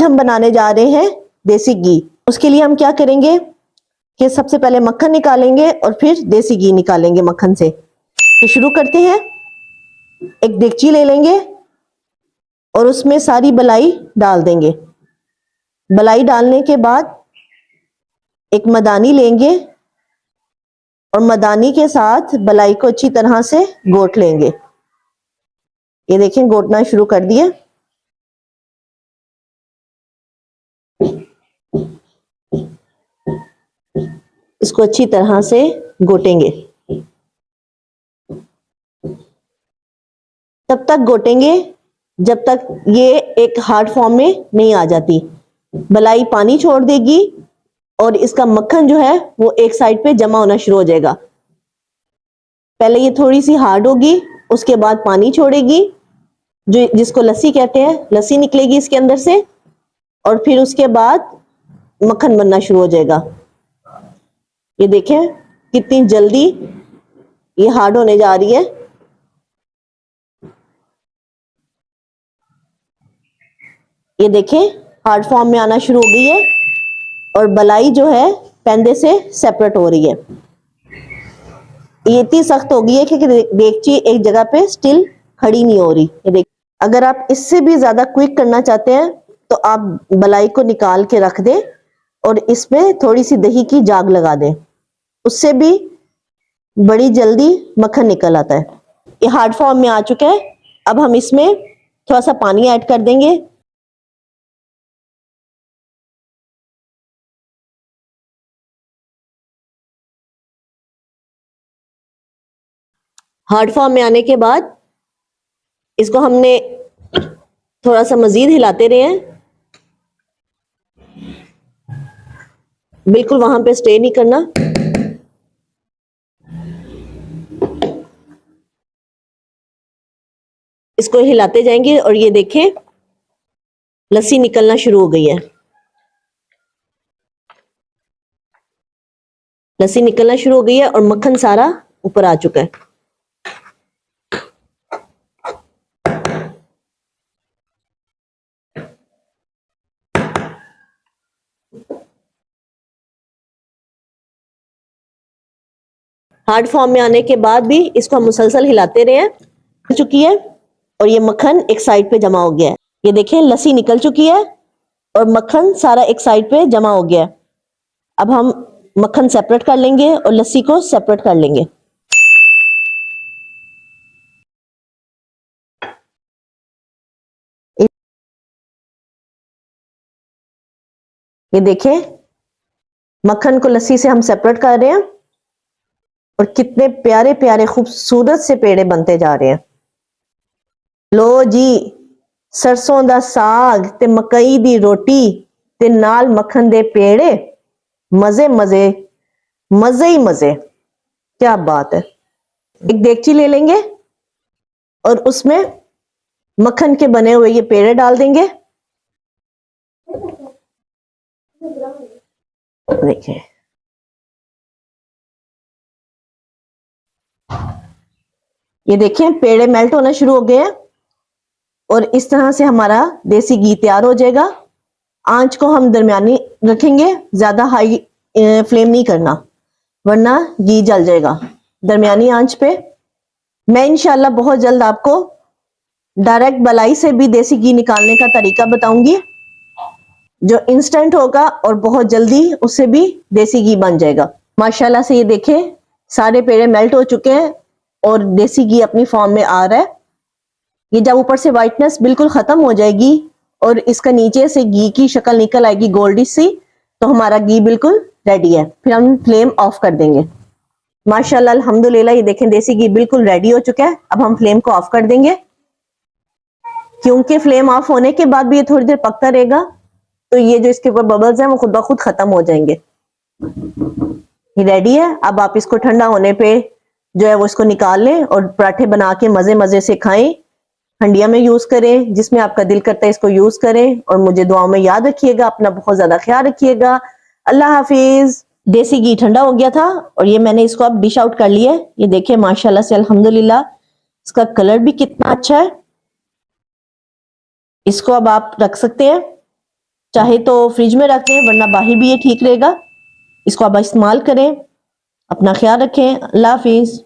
हम बनाने जा रहे हैं देसी घी। उसके लिए हम क्या करेंगे कि सबसे पहले मक्खन निकालेंगे और फिर देसी घी निकालेंगे मक्खन से। तो शुरू करते हैं। एक देगची ले लेंगे और उसमें सारी बलाई डाल देंगे। बलाई डालने के बाद एक मदानी लेंगे और मदानी के साथ बलाई को अच्छी तरह से घोट लेंगे। ये देखें घोटना शुरू कर दिए। इसको अच्छी तरह से घोटेंगे। तब तक घोटेंगे जब तक ये एक हार्ड फॉर्म में नहीं आ जाती। बलाई पानी छोड़ देगी और इसका मक्खन जो है वो एक साइड पे जमा होना शुरू हो जाएगा। पहले ये थोड़ी सी हार्ड होगी, उसके बाद पानी छोड़ेगी, जो जिसको लस्सी कहते हैं, लस्सी निकलेगी इसके अंदर से, और फिर उसके बाद मक्खन बनना शुरू हो जाएगा। ये देखें कितनी जल्दी ये हार्ड होने जा रही है। ये देखें हार्ड फॉर्म में आना शुरू हो गई है और बलाई जो है पेंदे से सेपरेट हो रही है। ये इतनी सख्त हो गई है कि देगची एक जगह पे स्टिल खड़ी नहीं हो रही। ये देख, अगर आप इससे भी ज्यादा क्विक करना चाहते हैं तो आप बलाई को निकाल के रख दें और इसमें थोड़ी सी दही की जाग लगा दें, उससे भी बड़ी जल्दी मक्खन निकल आता है। ये हार्ड फॉर्म में आ चुका है। अब हम इसमें थोड़ा सा पानी ऐड कर देंगे। हार्ड फॉर्म में आने के बाद इसको हमने थोड़ा सा मजीद हिलाते रहे हैं, बिल्कुल वहां पे स्टे नहीं करना। इसको हिलाते जाएंगे और ये देखें लस्सी निकलना शुरू हो गई है। लस्सी निकलना शुरू हो गई है और मक्खन सारा ऊपर आ चुका है। हार्ड फॉर्म में आने के बाद भी इसको हम मुसलसल हिलाते रहे हैं। निकल चुकी है और ये मक्खन एक साइड पे जमा हो गया है। ये देखें लस्सी निकल चुकी है और मक्खन सारा एक साइड पे जमा हो गया है। अब हम मक्खन सेपरेट कर लेंगे और लस्सी को सेपरेट कर लेंगे। ये देखें मक्खन को लस्सी से हम सेपरेट कर रहे हैं और कितने प्यारे प्यारे खूबसूरत से पेड़े बनते जा रहे हैं। लो जी, सरसों दा साग ते मकई दी रोटी ते नाल मक्खन दे पेड़े, मजे मजे मजे ही मजे। क्या बात है। एक देगची ले लेंगे और उसमें मक्खन के बने हुए ये पेड़े डाल देंगे। देखिए ये देखें पेड़े मेल्ट होना शुरू हो गए हैं और इस तरह से हमारा देसी घी तैयार हो जाएगा। आंच को हम दरमियानी रखेंगे, ज्यादा हाई फ्लेम नहीं करना वरना घी जल जाएगा। दरमियानी आंच पे। मैं इंशाल्लाह बहुत जल्द आपको डायरेक्ट बलाई से भी देसी घी निकालने का तरीका बताऊंगी, जो इंस्टेंट होगा और बहुत जल्दी उससे भी देसी घी बन जाएगा। माशाल्लाह से ये देखें सारे पेड़े मेल्ट हो चुके हैं और देसी घी अपनी फॉर्म में आ रहा है। ये जब ऊपर से वाइटनेस बिल्कुल खत्म हो जाएगी और इसका नीचे से घी की शक्ल निकल आएगी गोल्डिश सी, तो हमारा घी बिल्कुल रेडी है। फिर हम फ्लेम ऑफ कर देंगे। माशाल्लाह अल्हम्दुलिल्लाह ये देखें देसी घी बिल्कुल रेडी हो चुका है। अब हम फ्लेम को ऑफ कर देंगे, क्योंकि फ्लेम ऑफ होने के बाद भी ये थोड़ी देर पकता रहेगा तो ये जो इसके ऊपर बबल्स हैं वो खुद ब खुद खत्म हो जाएंगे। ये रेडी है। अब आप इसको ठंडा होने पे जो है वो इसको निकाल लें और पराठे बना के मजे मजे से खाएं। हंडिया में यूज करें, जिसमें आपका दिल करता है इसको यूज करें। और मुझे दुआओं में याद रखिएगा, अपना बहुत ज्यादा ख्याल रखिएगा। अल्लाह हाफिज। देसी घी ठंडा हो गया था और ये मैंने इसको अब डिश आउट कर लिया है। ये देखिए माशाल्लाह से अल्हम्दुलिल्लाह इसका कलर भी कितना अच्छा है। इसको अब आप रख सकते हैं चाहे तो फ्रिज में रख दें, वरना बाहर भी ये ठीक रहेगा। इसको आप इस्तेमाल करें। अपना ख्याल रखें। अल्लाह हाफिज।